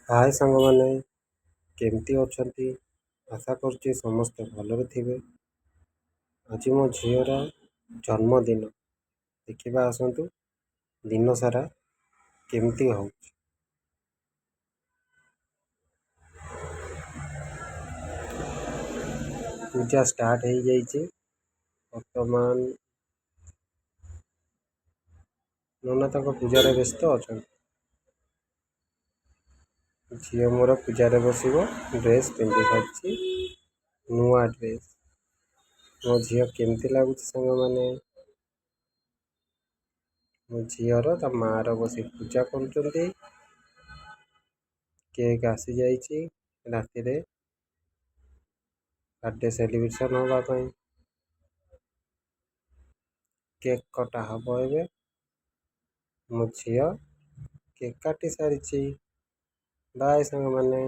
ହାଏ ସାଙ୍ଗମାନେ, କେମିତି ଅଛନ୍ତି? ଆଶା କରୁଛି ସମସ୍ତେ ଭଲରେ ଥିବେ। ଆଜି ମୋ ଝିଅର ଜନ୍ମଦିନ। ଦେଖିବା ଆସନ୍ତୁ ଦିନ ସାରା କେମିତି ହେଉଛି। ପୂଜା ଷ୍ଟାର୍ଟ ହେଇଯାଇଛି। ବର୍ତ୍ତମାନ ନନା ତାଙ୍କ ପୂଜାରେ ବ୍ୟସ୍ତ ଅଛନ୍ତି। ଝିଅ ମୋର ପୂଜାରେ ବସିବ। ଡ୍ରେସ୍ ପିନ୍ଧି ସାରିଛି, ନୂଆ ଡ୍ରେସ୍। ମୋ ଝିଅ କେମିତି ଲାଗୁଛି ସାଙ୍ଗମାନେ? ମୋ ଝିଅର ତା ମାଆର ବସି ପୂଜା କରୁଛନ୍ତି। କେକ୍ ଆସିଯାଇଛି ରାତିରେ ବାର୍ଥଡେ ସେଲିବ୍ରେସନ୍ ହେବା ପାଇଁ। କେକ୍ କଟା ହେବ ଏବେ। ମୋ ଝିଅ କେକ୍ କାଟି ସାରିଛି। ବାଏ ସାଙ୍ଗମାନେ।